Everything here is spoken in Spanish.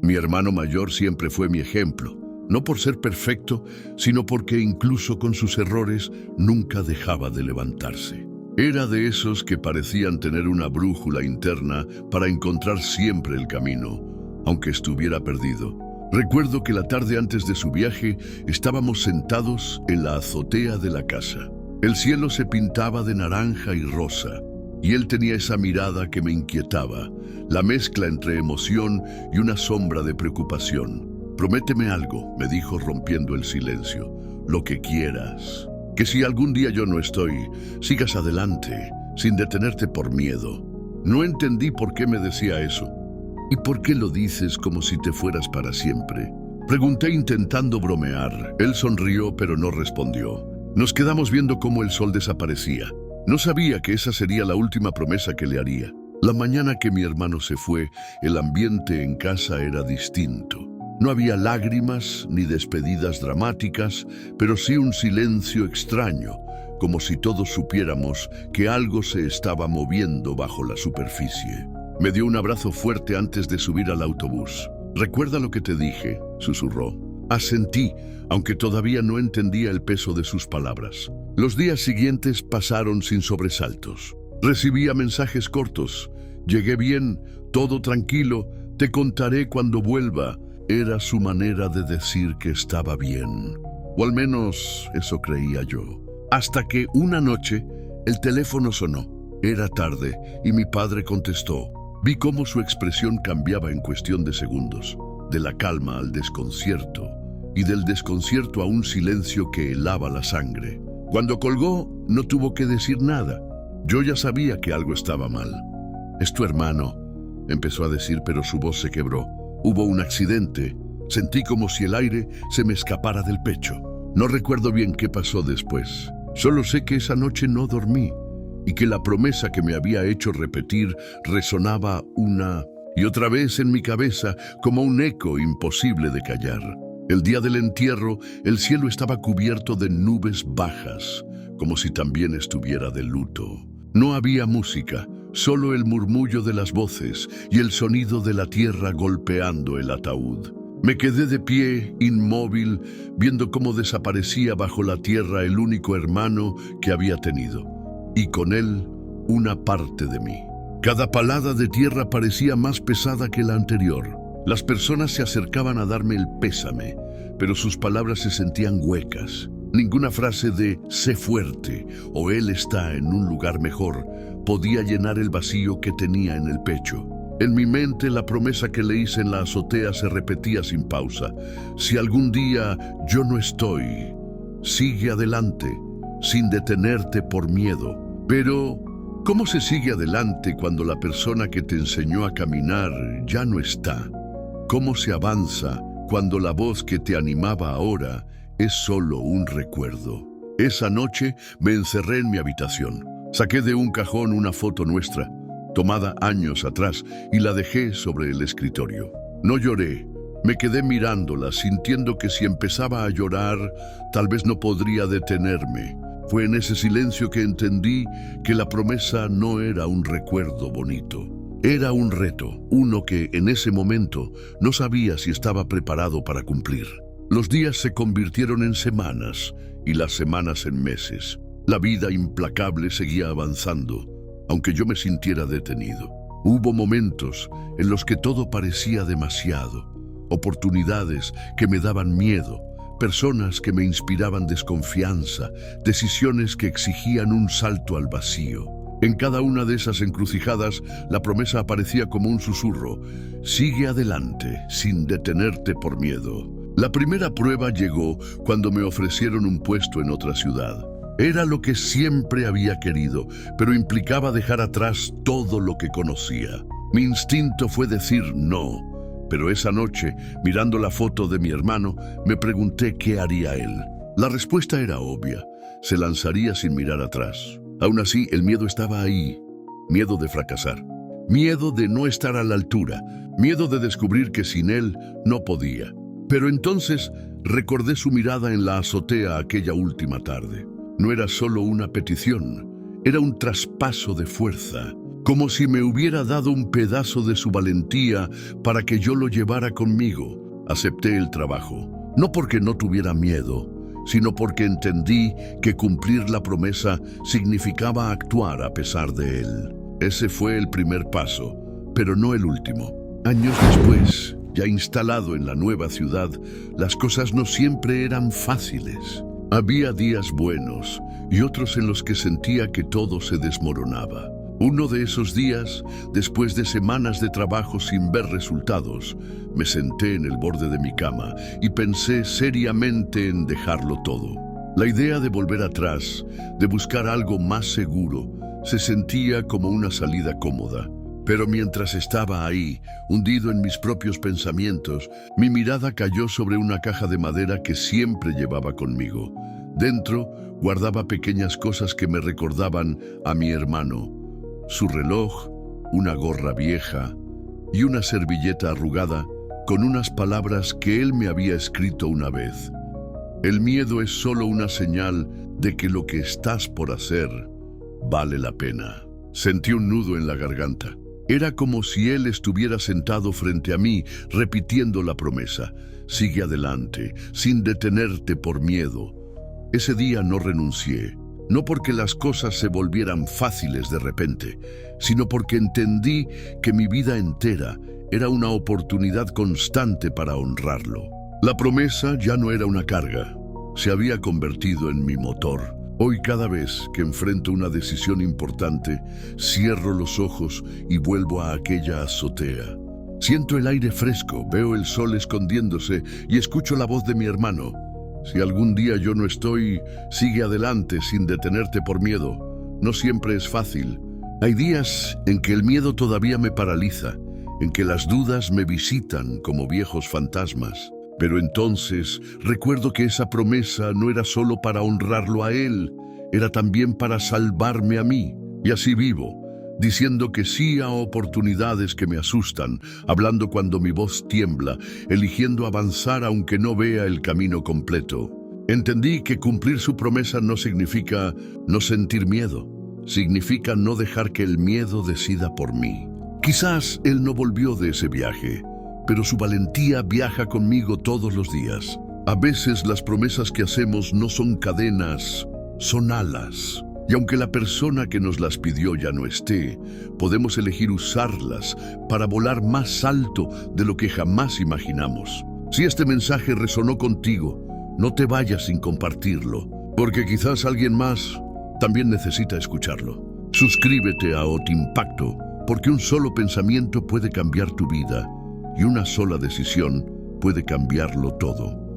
Mi hermano mayor siempre fue mi ejemplo, no por ser perfecto, sino porque incluso con sus errores nunca dejaba de levantarse. Era de esos que parecían tener una brújula interna para encontrar siempre el camino, aunque estuviera perdido. Recuerdo que la tarde antes de su viaje estábamos sentados en la azotea de la casa. El cielo se pintaba de naranja y rosa, y él tenía esa mirada que me inquietaba, la mezcla entre emoción y una sombra de preocupación. «Prométeme algo», me dijo rompiendo el silencio, «lo que quieras. Que si algún día yo no estoy, sigas adelante, sin detenerte por miedo». No entendí por qué me decía eso. «¿Y por qué lo dices como si te fueras para siempre?», pregunté intentando bromear. Él sonrió, pero no respondió. Nos quedamos viendo cómo el sol desaparecía. No sabía que esa sería la última promesa que le haría. La mañana que mi hermano se fue, el ambiente en casa era distinto. No había lágrimas ni despedidas dramáticas, pero sí un silencio extraño, como si todos supiéramos que algo se estaba moviendo bajo la superficie. Me dio un abrazo fuerte antes de subir al autobús. «¿Recuerda lo que te dije?», susurró. Asentí, aunque todavía no entendía el peso de sus palabras. Los días siguientes pasaron sin sobresaltos. Recibía mensajes cortos. «Llegué bien, todo tranquilo, te contaré cuando vuelva». Era su manera de decir que estaba bien. O al menos eso creía yo. Hasta que una noche el teléfono sonó. Era tarde y mi padre contestó. Vi cómo su expresión cambiaba en cuestión de segundos, de la calma al desconcierto y del desconcierto a un silencio que helaba la sangre. Cuando colgó, no tuvo que decir nada. Yo ya sabía que algo estaba mal. «Es tu hermano», empezó a decir, pero su voz se quebró. «Hubo un accidente». Sentí como si el aire se me escapara del pecho. No recuerdo bien qué pasó después. Solo sé que esa noche no dormí y que la promesa que me había hecho repetir resonaba una y otra vez en mi cabeza como un eco imposible de callar. El día del entierro, el cielo estaba cubierto de nubes bajas, como si también estuviera de luto. No había música, solo el murmullo de las voces y el sonido de la tierra golpeando el ataúd. Me quedé de pie, inmóvil, viendo cómo desaparecía bajo la tierra el único hermano que había tenido, y con él una parte de mí. Cada palada de tierra parecía más pesada que la anterior. Las personas se acercaban a darme el pésame, pero sus palabras se sentían huecas. Ninguna frase de «sé fuerte» o «él está en un lugar mejor» podía llenar el vacío que tenía en el pecho. En mi mente la promesa que le hice en la azotea se repetía sin pausa. «Si algún día yo no estoy, sigue adelante, sin detenerte por miedo». Pero, ¿cómo se sigue adelante cuando la persona que te enseñó a caminar ya no está? ¿Cómo se avanza cuando la voz que te animaba ahora es solo un recuerdo? Esa noche me encerré en mi habitación. Saqué de un cajón una foto nuestra, tomada años atrás, y la dejé sobre el escritorio. No lloré, me quedé mirándola, sintiendo que si empezaba a llorar, tal vez no podría detenerme. Fue en ese silencio que entendí que la promesa no era un recuerdo bonito. Era un reto, uno que en ese momento no sabía si estaba preparado para cumplir. Los días se convirtieron en semanas y las semanas en meses. La vida implacable seguía avanzando, aunque yo me sintiera detenido. Hubo momentos en los que todo parecía demasiado, oportunidades que me daban miedo, personas que me inspiraban desconfianza, decisiones que exigían un salto al vacío. En cada una de esas encrucijadas, la promesa aparecía como un susurro. «Sigue adelante, sin detenerte por miedo». La primera prueba llegó cuando me ofrecieron un puesto en otra ciudad. Era lo que siempre había querido, pero implicaba dejar atrás todo lo que conocía. Mi instinto fue decir no, pero esa noche, mirando la foto de mi hermano, me pregunté qué haría él. La respuesta era obvia: se lanzaría sin mirar atrás. Aún así, el miedo estaba ahí. Miedo de fracasar, miedo de no estar a la altura, miedo de descubrir que sin él no podía. Pero entonces recordé su mirada en la azotea aquella última tarde. No era solo una petición, era un traspaso de fuerza, como si me hubiera dado un pedazo de su valentía para que yo lo llevara conmigo. Acepté el trabajo, no porque no tuviera miedo, sino porque entendí que cumplir la promesa significaba actuar a pesar de él. Ese fue el primer paso, pero no el último. Años después, ya instalado en la nueva ciudad, las cosas no siempre eran fáciles. Había días buenos y otros en los que sentía que todo se desmoronaba. Uno de esos días, después de semanas de trabajo sin ver resultados, me senté en el borde de mi cama y pensé seriamente en dejarlo todo. La idea de volver atrás, de buscar algo más seguro, se sentía como una salida cómoda. Pero mientras estaba ahí, hundido en mis propios pensamientos, mi mirada cayó sobre una caja de madera que siempre llevaba conmigo. Dentro, guardaba pequeñas cosas que me recordaban a mi hermano. Su reloj, una gorra vieja y una servilleta arrugada con unas palabras que él me había escrito una vez. El miedo es solo una señal de que lo que estás por hacer vale la pena. Sentí un nudo en la garganta. Era como si él estuviera sentado frente a mí, repitiendo la promesa. Sigue adelante, sin detenerte por miedo. Ese día no renuncié. No porque las cosas se volvieran fáciles de repente, sino porque entendí que mi vida entera era una oportunidad constante para honrarlo. La promesa ya no era una carga, se había convertido en mi motor. Hoy cada vez que enfrento una decisión importante, cierro los ojos y vuelvo a aquella azotea. Siento el aire fresco, veo el sol escondiéndose y escucho la voz de mi hermano. Si algún día yo no estoy, sigue adelante sin detenerte por miedo. No siempre es fácil. Hay días en que el miedo todavía me paraliza, en que las dudas me visitan como viejos fantasmas. Pero entonces recuerdo que esa promesa no era solo para honrarlo a él, era también para salvarme a mí. Y así vivo, diciendo que sí a oportunidades que me asustan, hablando cuando mi voz tiembla, eligiendo avanzar aunque no vea el camino completo. Entendí que cumplir su promesa no significa no sentir miedo, significa no dejar que el miedo decida por mí. Quizás él no volvió de ese viaje, pero su valentía viaja conmigo todos los días. A veces las promesas que hacemos no son cadenas, son alas. Y aunque la persona que nos las pidió ya no esté, podemos elegir usarlas para volar más alto de lo que jamás imaginamos. Si este mensaje resonó contigo, no te vayas sin compartirlo, porque quizás alguien más también necesita escucharlo. Suscríbete a Otimpacto, porque un solo pensamiento puede cambiar tu vida y una sola decisión puede cambiarlo todo.